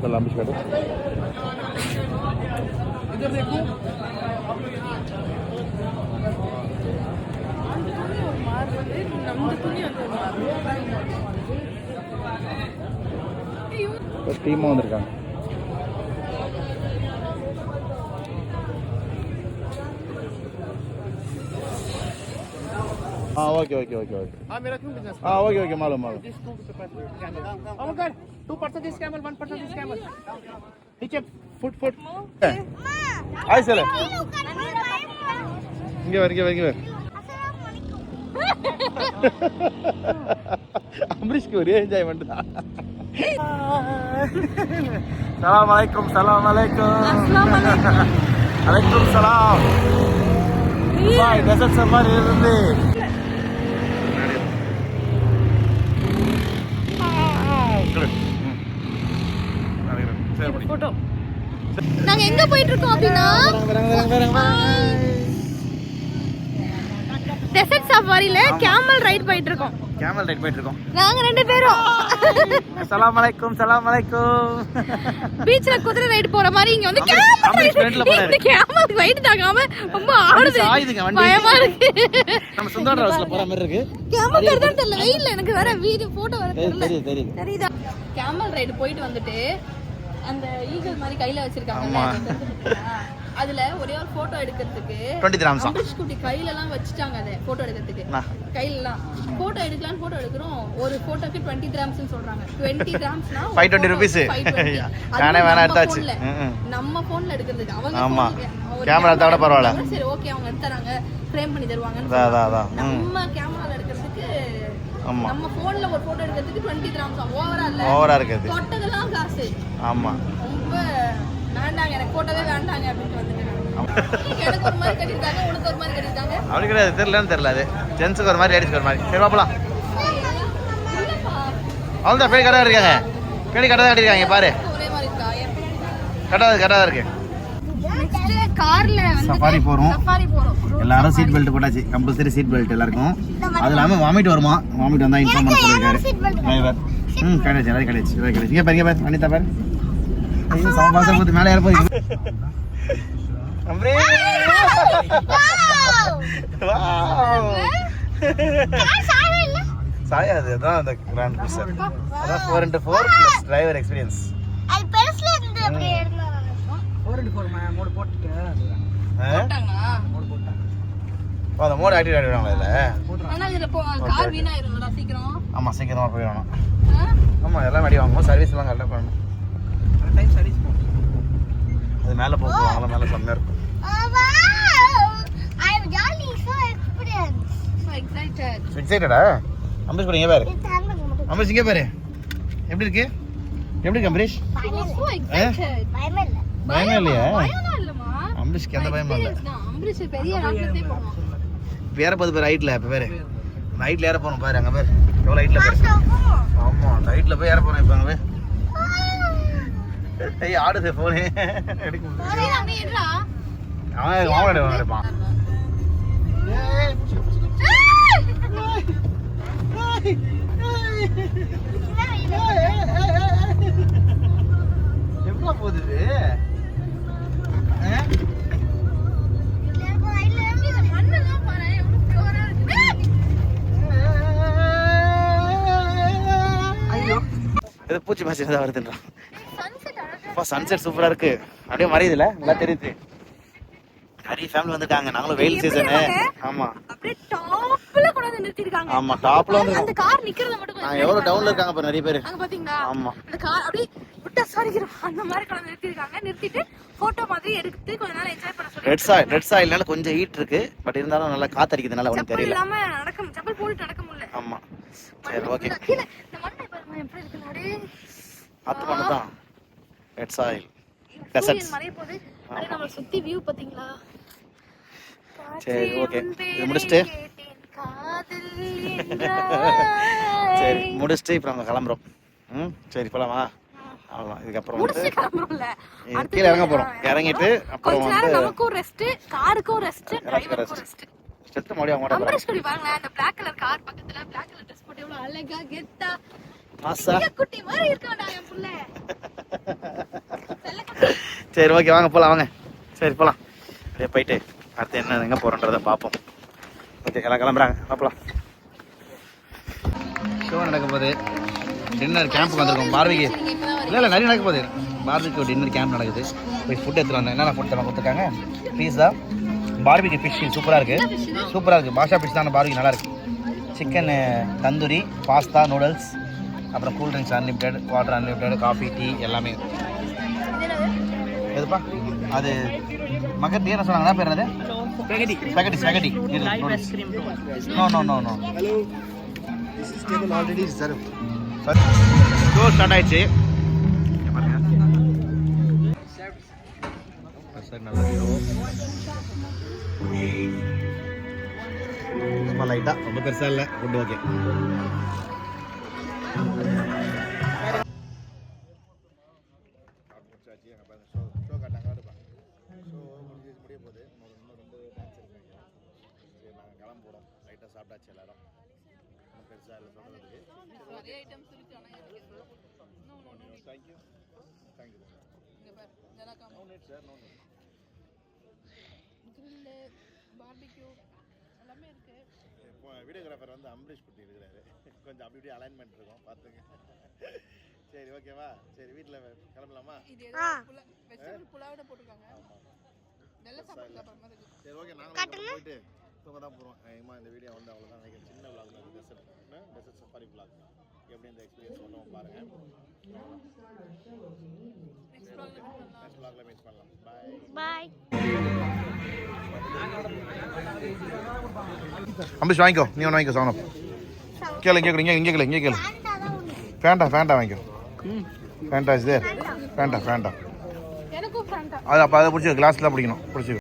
चल अम्बिश काटो इधर देखो டீமாக வந்திருக்காங்க. हाँ ओके ओके ओके ओके हाँ मेरा क्यों बिजनेस हाँ ओके ओके मालूम मालूम oh my god 2% is camel 1% is camel नीचे फुट हाय सर இங்கே வர அம்ரிஷ்க்கு ஒரே என்ஜாய்மெண்ட் தான். சலாம் அலைக்கும் அலைக்கும் சலாம். பாய் டெசர்ட் சஃபாரி இருந்து போட்டோ. நாங்க எங்க போயிட்டு இருக்கோம் அப்படின்னா டெசர்ட் சஃபாரில கேமல் ரைட் போயிட்டு இருக்கோம். நாங்க 2 பேரும் சலாம் அலைக்கும் பீச்ல குதிரை ரைட் போற மாதிரி இங்க வந்து கேமல் ரைட் தாங்காம ரொம்ப ஆடுது. பயமா இருக்கு. நம்ம சுந்தர் ஹவுஸ்ல போற மாதிரி இருக்கு. கேமல் ரைட் தான் தெரியல. வெயில்ல எனக்கு வேற வீடியோ போட்டோ வர தெரியல. தெரியுதா? கேமல் ரைட் போயிட்டு வந்துட்டு அந்த ஈகிள் மாதிரி கையில வச்சிருக்காங்க. அதுல ஒரே ஒரு போட்டோ எடுக்கிறதுக்கு 20 dirhams அம்பிஷ் குட்டி கையில எல்லாம் வச்சிட்டாங்க. அத போட்டோ எடுக்கிறதுக்கு கையில எல்லாம் போட்டோ எடுக்கலாம்னு போட்டோ எடுக்கிறோம். ஒரு போட்டோக்கு 20 dirhams னு சொல்றாங்க. 20 dirhamsனா 520 rupees. நானே வேணா எடுத்தாச்சு. நம்ம போன்ல எடுக்கிறதுக்கு அவங்க ஆமா கேமரா தவிர பரவாயில்ல. சரி ஓகே அவங்க எடுத்துறாங்க ஃப்ரேம் பண்ணி தருவாங்க. நம்ம கேமரால எடுக்கிறதுக்கு நம்ம போன்ல ஒரு போட்டோ எடுக்கிறதுக்கு 20 dirhams ஓவரா இருக்குது. போட்டதெல்லாம் காசு. ஆமா ரொம்ப வேண்டாங்க எனக்கு போட்டோவே வேண்டாங்க அப்படின்னு வந்துட்டேன். எனக்கு ஒரு மாதிரி கட்டிருக்காங்க உனக்கு ஒரு மாதிரி கட்டிருக்காங்க. அப்படி கிடையாது தெரியல அது ஜென்ஸுக்கு ஒரு மாதிரி லேடிஸ்க்கு ஒரு மாதிரி. சரி பாப்பலாம். அவ்வளோதான் பேடி கரெக்டாக இருக்காங்க. பேடி கரெக்டாக கட்டிருக்காங்க பாரு. ஒரே மாதிரி இருக்கா? கரெக்டாக இருக்கு. நெக்ஸ்ட் கார்ல வந்து சஃபாரி போறோம். எல்லாரும் சீட் பெல்ட் போட்டாச்சு. கம்பல்சரி சீட் பெல்ட் எல்லாருக்கும். அது இல்லாம வாமிட் வருமா? வாமிட் வந்தா இன்ஃபார்ம் பண்ண சொல்லிருக்காரு டிரைவர். கிடைச்சு எல்லாரும் கிடைச்சு. இங்க பாரு அனிதா பாரு. ஐயோ சமாபாசம் போட்டு மேலே ஏற போறீங்க. சாயாது அதான் அந்த கிராண்ட் பிசர். அதான் 4x4 + டிரைவர் எக்ஸ்பீரியன்ஸ். அது பெருசுல இருந்து அப்படியே இருந்தா 4x4 மோட் போட்டுட்டேன். மோட் போட்டாங்க. அந்த மோட் ஆக்டிவேட் ஆயிடுவாங்க இதுல. ஆனா இதுல கார் வீணா ஆயிரும்டா சீக்கிரம். ஆமா சீக்கிரமா போயிடணும். ஆமா எல்லாம் ரெடி வாங்குவோம். சர்வீஸ் எல்லாம் கரெக்டா பண்ணணும். டைம் சர்வீஸ் போடு. அது மேல போவாங்க. மேல செம்மையா இருக்கும். I am really so excited. எக்ஸைட்டடா? Ambareesh பாரு இங்க பாரு. அம்பரீஷ் இங்க பாரு. எப்படி இருக்கு அம்பரீஷ்? So excited. பயமே இல்லையா? பயமா இல்லமா? அம்பரீஷ்க்கு எந்த பயமும் இல்ல. அம்பரீஷ் பெரிய ராக்கெட்டே போறான். வேற பாரு ஹைட்ல இப்ப பாரு. நைட்ல ஏற போறோம் பாரு அங்க பாரு. எவ்வளவு ஹைட்ல பாரு. ஆமா ஹைட்ல போய் ஏற போறோம் இப்ப அங்க பாரு. ஏய் ஆடுது போனே. எடுக்க முடியல. அவன் ஏறா. அவன் எடுப்பான். எப்படா போகுது இது? இது பூச்சி மாசி தான் வருதுன்றான். சன்செட் சூப்பரா இருக்கு. அப்படியே மறையுதுல நல்லா தெரியுது. நிறைய ஃபேமிலி வந்துட்டாங்க. நாங்களும் வெயில் சீசனு. ஆமா அப்படியே டாப்ல கொண்டு வந்து நிறுத்திருக்காங்க. ஆமா டாப்ல வந்து அந்த கார் நிக்கிறது மட்டும் நான் எவ்வளவு டவுன்ல இருக்காங்க பாரு நிறைய பேர். அங்க பாத்தீங்களா? ஆமா அந்த கார் அப்படியே விட்டா சாரிக்கிறோம் அந்த மாதிரி கொண்டு வந்து நிறுத்திருக்காங்க. நிறுத்திட்டு போட்டோ மாதிரி எடுத்து கொஞ்ச நேரம் என்ஜாய் பண்ண சொல்லி. ரெட் சாயில்னால கொஞ்சம் ஹீட் இருக்கு. பட் இருந்தாலும் நல்லா காத்தடிக்குதுனால ஒண்ணும் தெரியல. இல்லாம நடக்க செப்பல் போட்டு நடக்க முடியல. ஆமா சரி ஓகே. கீழ இந்த மண்ணை பாருங்க எப்படி இருக்கு நாடே. அத்து மண்ணு தான். ரெட் சாயில் டெசர்ட்ஸ் மறைய போகுது. அப்படியே நம்ம சுத்தி வியூ பாத்தீங்களா? சரி ஓகே இது முடிச்சிட்டு சரி முடிச்சிட்டு இப்போ நம்ம கிளம்புறோம். சரி போலாமா? அவ்வளோதான். இதுக்கப்புறம் வந்து கீழே இறங்க போறோம். இறங்கிட்டு அப்புறம் வந்து நமக்கும் ரெஸ்ட், காருக்கும் ரெஸ்ட், டிரைவருக்கும் ரெஸ்ட். செத்து மறுபடியும் அவங்க அம்பரீஷ் குட்டி பாருங்க அந்த Black கலர் கார் பக்கத்துல Black கலர் Dress போட்டு எவ்வளவு அழகா கெத்தா மாசா குட்டி மாதிரி இருக்காடா என் புள்ள. சரி ஓகே வாங்க போகலாம் வாங்க. சரி போகலாம். அப்படியே போயிட்டு அடுத்து என்ன எங்கே போகிறோன்றதை பார்ப்போம். ஓகே எல்லாம் கிளம்புறாங்க பார்ப்பலாம். ஷோ நடக்க போகுது. டின்னர் கேம்ப்புக்கு வந்திருக்கோம். பார்பிக்கு இல்லை நிறைய நடக்க போகுது. பார்பிக்கு டின்னர் கேம்ப் நடக்குது. போய் ஃபுட் எடுத்துகிட்டு வந்தேன். என்னென்ன ஃபுட் எல்லாம் கொடுத்துருக்காங்க? பீஸா, பார்பிக்கு ஃபிஷ் சூப்பராக இருக்குது. சூப்பராக இருக்குது. பாஷா ஃபிஷ் தான் பார்பிக்கு நல்லாயிருக்கு. சிக்கன் தந்தூரி, பாஸ்தா, நூடுல்ஸ், அப்புறம் cool drinks unlimited, water unlimited, coffee, tea எல்லாமே. எதுப்பா அது மகன் பேர் சொன்னாங்க? பேர் என்னது? Spaghetti. Spaghetti. No. This is table already reserved. Show start ஆயிடுச்சு. சார் நல்லா சும்மா லைட்டாக, ரொம்ப பெருசாக இல்லை. Food okay. சாப்பிட்டாச்சு எல்லாரும். பெருசாக இல்லை சொல்கிறதுக்கு. நிறைய ஐட்டம்ஸ் இருக்கு. ஆனால் தேங்க்யூ. இங்கே பாரு Janaka no need sir, no need. Grill, barbecue எல்லாமே இருக்கு. இப்போ வீடியோகிராஃபர் வந்து அம்பரீஷ் குட்டி இருக்கிறாரு. கொஞ்சம் அப்படி இப்படி அலைன்மெண்ட் இருக்கும் பார்த்துங்க. சரி ஓகேவா? சரி வீட்டில் கிளம்பலாமா? இது வெஜிடபிள் புலாவோட போட்டிருக்காங்க. நல்ல சாப்பாடு அப்புறமா இருக்கு. சரி ஓகே நாங்கள் போயிட்டு தூங்க தான் போகிறோம். இந்த வீடியோ வந்து அவ்வளோதான் நினைக்கிறேன். சின்ன விளாக் தான். டெசர்ட் சஃபாரி விளாக் எப்படி இந்த எக்ஸ்பீரியன்ஸ் சொல்லுவோம் பாருங்கள். நெக்ஸ்ட் விளாக்ல மீட் பண்ணலாம். பாய். அம்பிஷ் வாங்கிக்கோ. நீ ஒன்று வாங்கிக்கோ. சவனம் கேளு. இங்கே கேளு. ஃபேண்டா வாங்கிக்கோ. Fanta is there. ஃபேண்டா எனக்கும் ஃபேண்டா. அது அப்போ அதை பிடிச்சி கிளாஸ்லாம் பிடிக்கணும். பிடிச்சி